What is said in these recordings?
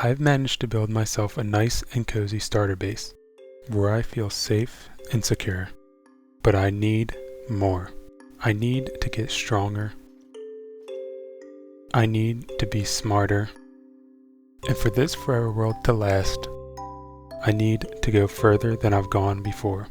I've managed to build myself a nice and cozy starter base where I feel safe and secure. But I need more. I need to get stronger. I need to be smarter. And for this forever world to last, I need to go further than I've gone before.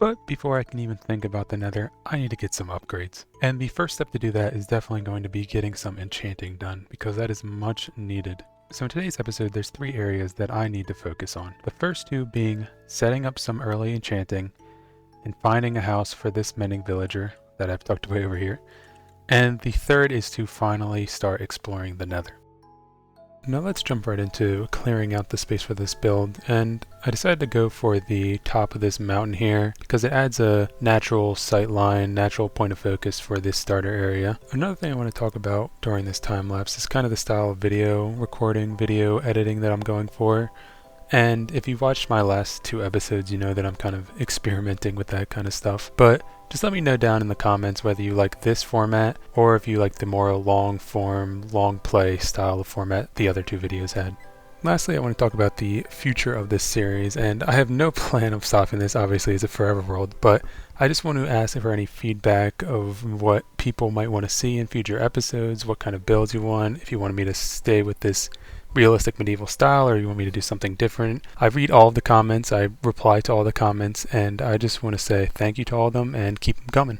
But before I can even think about the Nether, I need to get some upgrades. And the first step to do that is definitely going to be getting some enchanting done, because that is much needed. So in today's episode, there's 3 areas that I need to focus on. The first 2 being setting up some early enchanting and finding a house for this mending villager that I've tucked away over here. And the third is to finally start exploring the Nether. Now let's jump right into clearing out the space for this build, and I decided to go for the top of this mountain here because it adds a natural sight line, natural point of focus for this starter area. Another thing I want to talk about during this time lapse is kind of the style of video recording, video editing that I'm going for. And if you've watched my last 2 episodes, you know that I'm kind of experimenting with that kind of stuff. But just let me know down in the comments whether you like this format or if you like the more long form, long play style of format the other 2 videos had. Lastly, I want to talk about the future of this series, and I have no plan of stopping this. Obviously it's a forever world, but I just want to ask for any feedback of what people might want to see in future episodes, what kind of builds you want, if you want me to stay with this realistic medieval style or you want me to do something different. I read all of the comments, I reply to all the comments, and I just want to say thank you to all of them and keep them coming.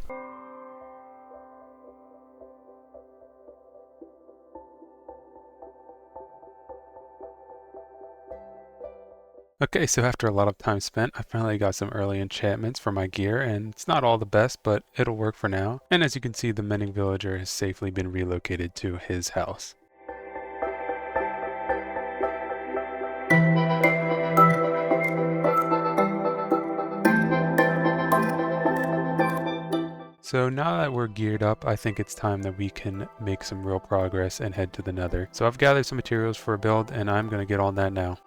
Okay, so after a lot of time spent, I finally got some early enchantments for my gear, and it's not all the best, but it'll work for now. And as you can see, the mending villager has safely been relocated to his house. So now that we're geared up, I think it's time that we can make some real progress and head to the Nether. So I've gathered some materials for a build, and I'm going to get on that now.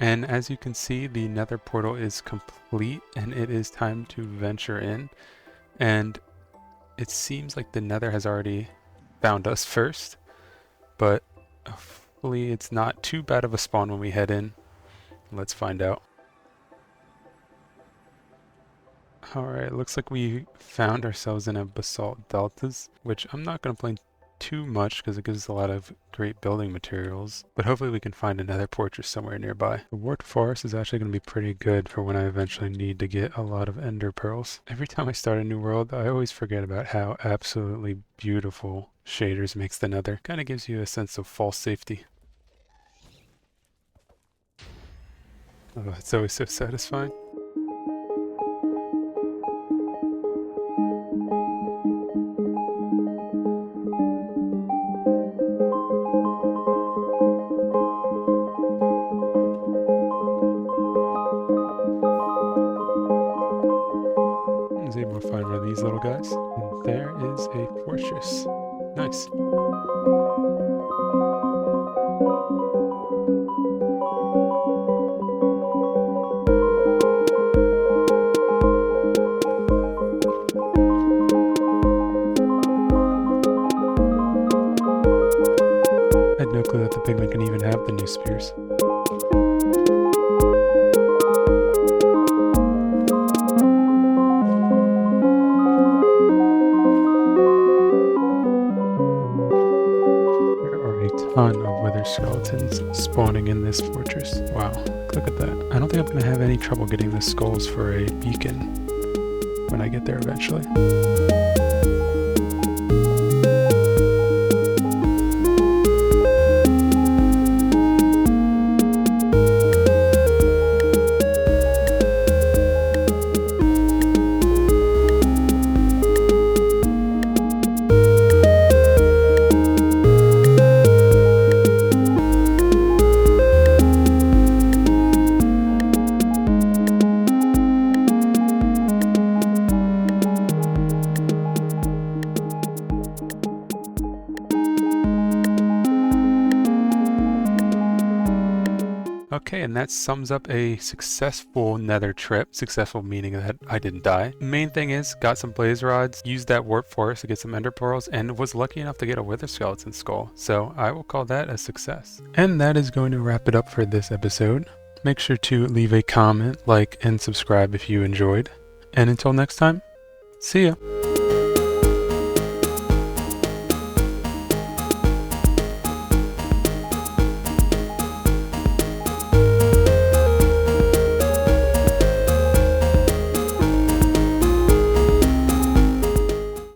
And as you can see, the Nether portal is complete, and it is time to venture in. And it seems like the Nether has already found us first, but hopefully it's not too bad of a spawn when we head in. Let's find out. Alright, looks like we found ourselves in a basalt deltas, which I'm not going to play too much because it gives us a lot of great building materials, but hopefully we can find another fortress somewhere nearby. The warped forest is actually going to be pretty good for when I eventually need to get a lot of ender pearls. Every time I start a new world, I always forget about how absolutely beautiful shaders makes the Nether. Kind of gives you a sense of false safety. Oh, it's always so satisfying. I was able to find one of these little guys, and there is a fortress. Nice. I had no clue that the pigman can even have the new spears. Ton of wither skeletons spawning in this fortress. Wow, look at that. I don't think I'm going to have any trouble getting the skulls for a beacon when I get there eventually. Okay, and that sums up a successful nether trip. Successful meaning that I didn't die. Main thing is, got some blaze rods, used that warp forest to get some ender pearls, and was lucky enough to get a wither skeleton skull. So I will call that a success. And that is going to wrap it up for this episode. Make sure to leave a comment, like, and subscribe if you enjoyed. And until next time, see ya!